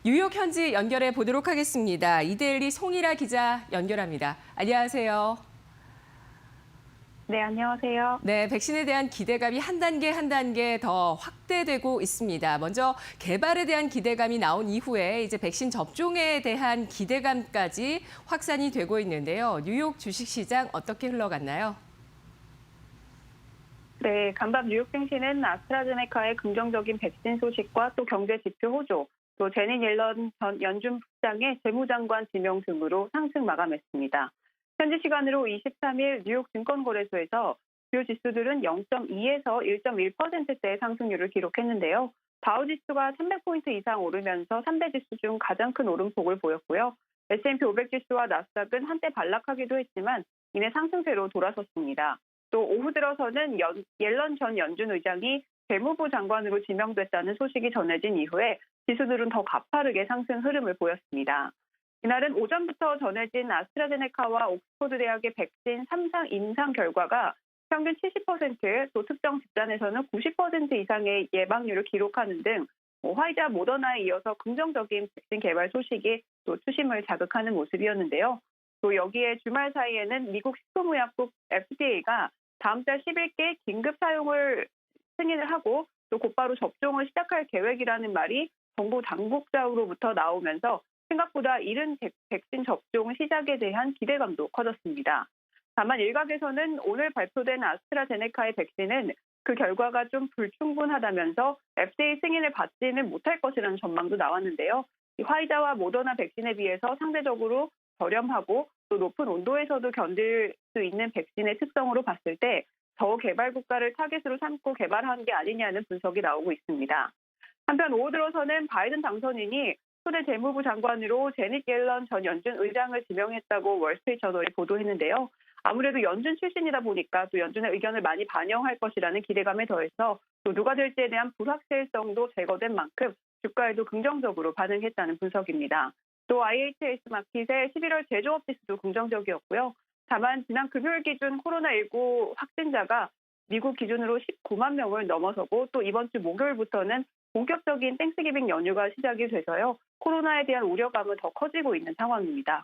뉴욕 현지 연결해 보도록 하겠습니다. 이데일리 송일아 기자 연결합니다. 안녕하세요. 네, 안녕하세요. 네, 백신에 대한 기대감이 한 단계 한 단계 더 확대되고 있습니다. 먼저 개발에 대한 기대감이 나온 이후에 이제 백신 접종에 대한 기대감까지 확산이 되고 있는데요. 뉴욕 주식시장 어떻게 흘러갔나요? 네, 간밤 뉴욕 증시는 아스트라제네카의 긍정적인 백신 소식과 또 경제 지표 호조, 또 제닛 옐런 전 연준 부장의 재무장관 지명 등으로 상승 마감했습니다. 현지 시간으로 23일 뉴욕 증권거래소에서 주요 지수들은 0.2에서 1.1%대의 상승률을 기록했는데요. 다우지수가 300포인트 이상 오르면서 3대 지수 중 가장 큰 오름폭을 보였고요. S&P 500 지수와 나스닥은 한때 반락하기도 했지만 이내 상승세로 돌아섰습니다. 또 오후 들어서는 옐런 전 연준 의장이 재무부 장관으로 지명됐다는 소식이 전해진 이후에 지수들은 더 가파르게 상승 흐름을 보였습니다. 이날은 오전부터 전해진 아스트라제네카와 옥스퍼드 대학의 백신 3상 임상 결과가 평균 70%, 또 특정 집단에서는 90% 이상의 예방률을 기록하는 등 화이자 모더나에 이어서 긍정적인 백신 개발 소식이 또 투심을 자극하는 모습이었는데요. 또 여기에 주말 사이에는 미국 식품의약국 FDA가 다음 달 10일께 긴급 사용을 승인을 하고 또 곧바로 접종을 시작할 계획이라는 말이 정부 당국자로부터 나오면서 생각보다 이른 백신 접종 시작에 대한 기대감도 커졌습니다. 다만 일각에서는 오늘 발표된 아스트라제네카의 백신은 그 결과가 좀 불충분하다면서 FDA 승인을 받지는 못할 것이라는 전망도 나왔는데요. 화이자와 모더나 백신에 비해서 상대적으로 저렴하고 또 높은 온도에서도 견딜 수 있는 백신의 특성으로 봤을 때 저개발 국가를 타깃으로 삼고 개발한 게 아니냐는 분석이 나오고 있습니다. 한편 오후 들어서는 바이든 당선인이 초대 재무부 장관으로 제닛 옐런 전 연준 의장을 지명했다고 월스트리트 저널이 보도했는데요. 아무래도 연준 출신이다 보니까 또 연준의 의견을 많이 반영할 것이라는 기대감에 더해서 또 누가 될지에 대한 불확실성도 제거된 만큼 주가에도 긍정적으로 반응했다는 분석입니다. 또 IHS 마켓의 11월 제조업 지수도 긍정적이었고요. 다만 지난 금요일 기준 코로나19 확진자가 미국 기준으로 19만 명을 넘어서고 또 이번 주 목요일부터는 본격적인 땡스기빙 연휴가 시작이 돼서요. 코로나에 대한 우려감은 더 커지고 있는 상황입니다.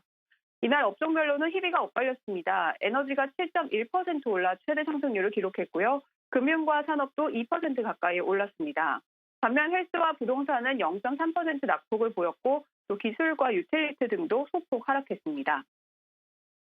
이날 업종별로는 희비가 엇갈렸습니다. 에너지가 7.1% 올라 최대 상승률을 기록했고요. 금융과 산업도 2% 가까이 올랐습니다. 반면 헬스와 부동산은 0.3% 낙폭을 보였고 또 기술과 유틸리티 등도 소폭 하락했습니다.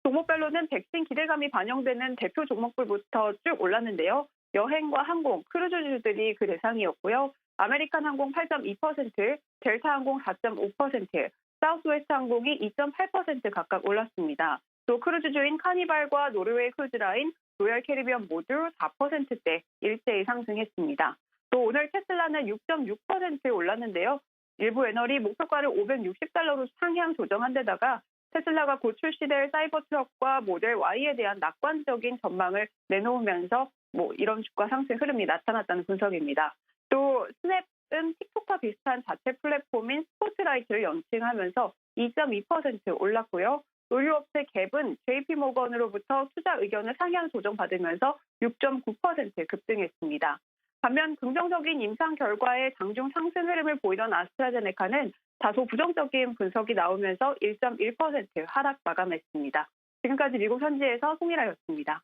종목별로는 백신 기대감이 반영되는 대표 종목들부터 쭉 올랐는데요. 여행과 항공, 크루즈주들이 그 대상이었고요. 아메리칸 항공 8.2%, 델타 항공 4.5%, 사우스웨스트 항공이 2.8% 각각 올랐습니다. 또 크루즈주인 카니발과 노르웨이 크루즈라인, 로얄 캐리비안 모두 4%대 일제히 상승했습니다. 또 오늘 테슬라는 6.6% 올랐는데요. 일부 애널이 목표가를 $560로 상향 조정한 데다가 테슬라가 곧 출시될 사이버 트럭과 모델 Y에 대한 낙관적인 전망을 내놓으면서 이런 주가 상승 흐름이 나타났다는 분석입니다. 또 스냅은 틱톡과 비슷한 자체 플랫폼인 스포트라이트를 런칭하면서 2.2% 올랐고요. 의류업체 갭은 JP모건으로부터 투자 의견을 상향 조정받으면서 6.9% 급등했습니다. 반면 긍정적인 임상 결과에 장중 상승 흐름을 보이던 아스트라제네카는 다소 부정적인 분석이 나오면서 1.1% 하락 마감했습니다. 지금까지 미국 현지에서 송일아였습니다.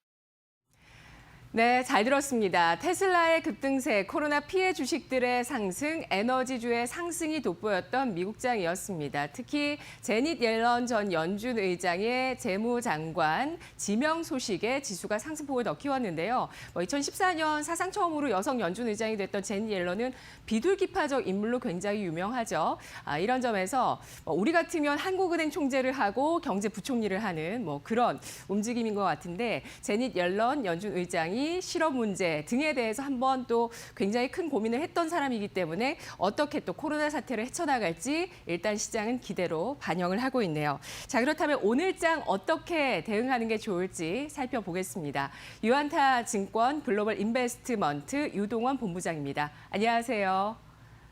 네, 잘 들었습니다. 테슬라의 급등세, 코로나 피해 주식들의 상승, 에너지주의 상승이 돋보였던 미국장이었습니다. 특히 제닛 옐런 전 연준 의장의 재무장관 지명 소식에 지수가 상승폭을 더 키웠는데요. 2014년 사상 처음으로 여성 연준 의장이 됐던 제닛 옐런은 비둘기파적 인물로 굉장히 유명하죠. 이런 점에서 우리 같으면 한국은행 총재를 하고 경제부총리를 하는 그런 움직임인 것 같은데 제닛 옐런 연준 의장이 실업 문제 등에 대해서 한번 또 굉장히 큰 고민을 했던 사람이기 때문에 어떻게 또 코로나 사태를 헤쳐나갈지 일단 시장은 기대로 반영을 하고 있네요. 자, 그렇다면 오늘장 어떻게 대응하는 게 좋을지 살펴보겠습니다. 유안타 증권 글로벌 인베스트먼트 유동원 본부장입니다. 안녕하세요.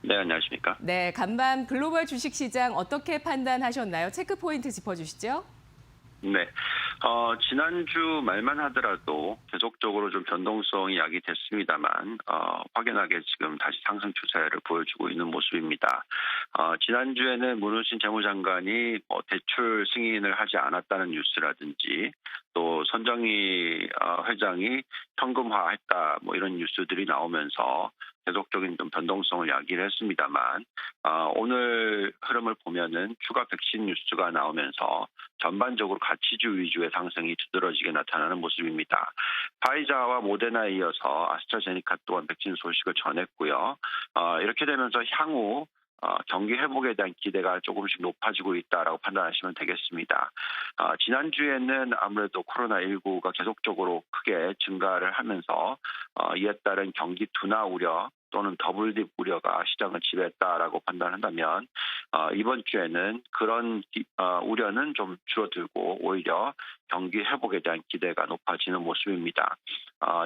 네, 안녕하십니까. 네, 간밤 글로벌 주식시장 어떻게 판단하셨나요? 체크포인트 짚어주시죠. 네, 지난주 말만 하더라도 계속적으로 좀 변동성이 야기됐습니다만, 확연하게 지금 다시 상승 추세를 보여주고 있는 모습입니다. 지난주에는 문호신 재무장관이 대출 승인을 하지 않았다는 뉴스라든지, 또 손정희 회장이 현금화했다, 이런 뉴스들이 나오면서 계속적인 좀 변동성을 야기를 했습니다만, 오늘 흐름을 보면은 추가 백신 뉴스가 나오면서 전반적으로 가치주 위주의 상승이 두드러지게 나타나는 모습입니다. 파이자와 모데나에 이어서 아스트라제네카 또한 백신 소식을 전했고요. 이렇게 되면서 향후 경기 회복에 대한 기대가 조금씩 높아지고 있다라고 판단하시면 되겠습니다. 지난주에는 아무래도 코로나19가 계속적으로 크게 증가를 하면서 이에 따른 경기 둔화 우려 또는 더블딥 우려가 시장을 지배했다라고 판단한다면, 이번 주에는 그런 우려는 좀 줄어들고 오히려 경기 회복에 대한 기대가 높아지는 모습입니다.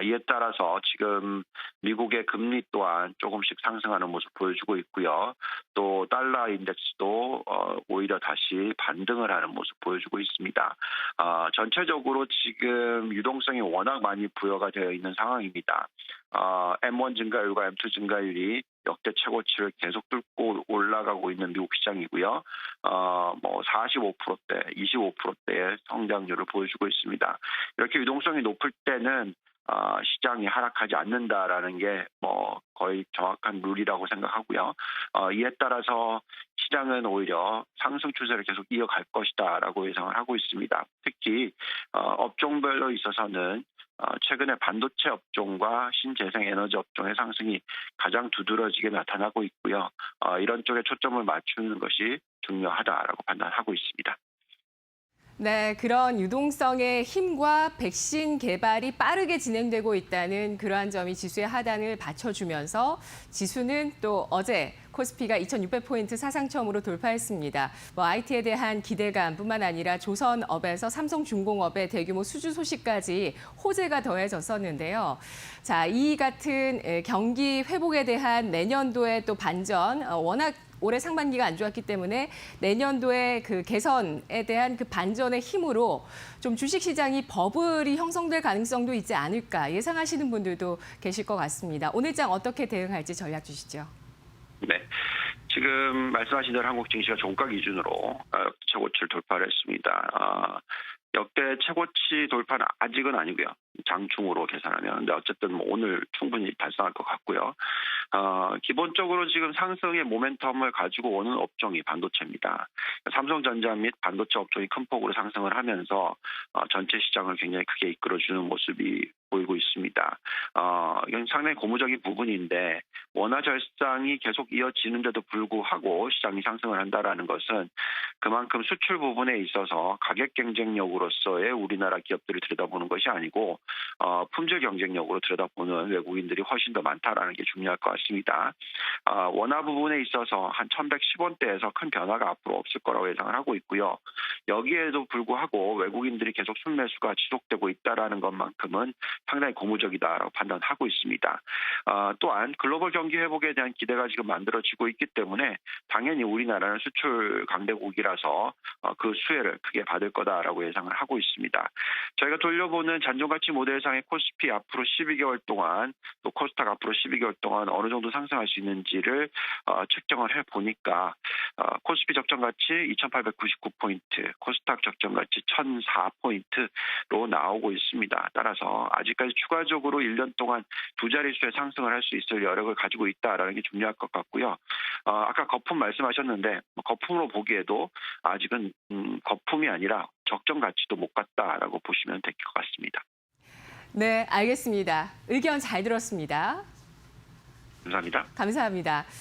이에 따라서 지금 미국의 금리 또한 조금씩 상승하는 모습 보여주고 있고요. 또 달러 인덱스도 오히려 다시 반등을 하는 모습 보여주고 있습니다. 전체적으로 지금 유동성이 워낙 많이 부여가 되어 있는 상황입니다. M1 증가율과 M2 증가율이 역대 최고치를 계속 뚫고 올라가고 있는 미국 시장이고요. 45%대, 25%대의 성장률을 보여주고 있습니다. 이렇게 유동성이 높을 때는 시장이 하락하지 않는다라는 게 거의 정확한 룰이라고 생각하고요. 이에 따라서 시장은 오히려 상승 추세를 계속 이어갈 것이다라고 예상을 하고 있습니다. 특히 업종별로 있어서는 최근에 반도체 업종과 신재생에너지 업종의 상승이 가장 두드러지게 나타나고 있고요. 이런 쪽에 초점을 맞추는 것이 중요하다라고 판단하고 있습니다. 네, 그런 유동성의 힘과 백신 개발이 빠르게 진행되고 있다는 그러한 점이 지수의 하단을 받쳐주면서 지수는 또 어제 코스피가 2,600포인트 사상 처음으로 돌파했습니다. IT에 대한 기대감뿐만 아니라 조선업에서 삼성중공업의 대규모 수주 소식까지 호재가 더해졌었는데요. 자, 이 같은 경기 회복에 대한 내년도의 또 반전, 워낙 올해 상반기가 안 좋았기 때문에 내년도에 그 개선에 대한 그 반전의 힘으로 좀 주식시장이 버블이 형성될 가능성도 있지 않을까 예상하시는 분들도 계실 것 같습니다. 오늘 장 어떻게 대응할지 전략 주시죠. 네. 지금 말씀하신 대로 한국 증시가 종가 기준으로 최고치를 돌파를 했습니다. 역대 최고치 돌파는 아직은 아니고요. 장중으로 계산하면. 근데 어쨌든 오늘 충분히 달성할 것 같고요. 기본적으로 지금 상승의 모멘텀을 가지고 오는 업종이 반도체입니다. 삼성전자 및 반도체 업종이 큰 폭으로 상승을 하면서 전체 시장을 굉장히 크게 이끌어주는 모습이 보이고 있습니다. 이건 상당히 고무적인 부분인데 원화 절상이 계속 이어지는데도 불구하고 시장이 상승을 한다라는 것은 그만큼 수출 부분에 있어서 가격 경쟁력으로서의 우리나라 기업들을 들여다보는 것이 아니고 품질 경쟁력으로 들여다보는 외국인들이 훨씬 더 많다라는 게 중요할 것 같습니다. 원화 부분에 있어서 한 1,110원대에서 큰 변화가 앞으로 없을 거라고 예상을 하고 있고요. 여기에도 불구하고 외국인들이 계속 순매수가 지속되고 있다라는 것만큼은 상당히 고무적이다라고 판단하고 있습니다. 또한 글로벌 경기 회복에 대한 기대가 지금 만들어지고 있기 때문에 당연히 우리나라는 수출 강대국이라서 그 수혜를 크게 받을 거다라고 예상을 하고 있습니다. 저희가 돌려보는 잔존가치 모델상의 코스피 앞으로 12개월 동안 또 코스닥 앞으로 12개월 동안 어느 정도 상승할 수 있는지를 측정을 해보니까 코스피 적정가치 2,899포인트, 코스닥 적정가치 1,004포인트로 나오고 있습니다. 따라서 아직까지 추가적으로 1년 동안 두 자릿수의 상승을 할 수 있을 여력을 가지고 있다라는 게 중요할 것 같고요. 아까 거품 말씀하셨는데 거품으로 보기에도 아직은 거품이 아니라 적정 가치도 못 갔다라고 보시면 될 것 같습니다. 네, 알겠습니다. 의견 잘 들었습니다. 감사합니다. 감사합니다.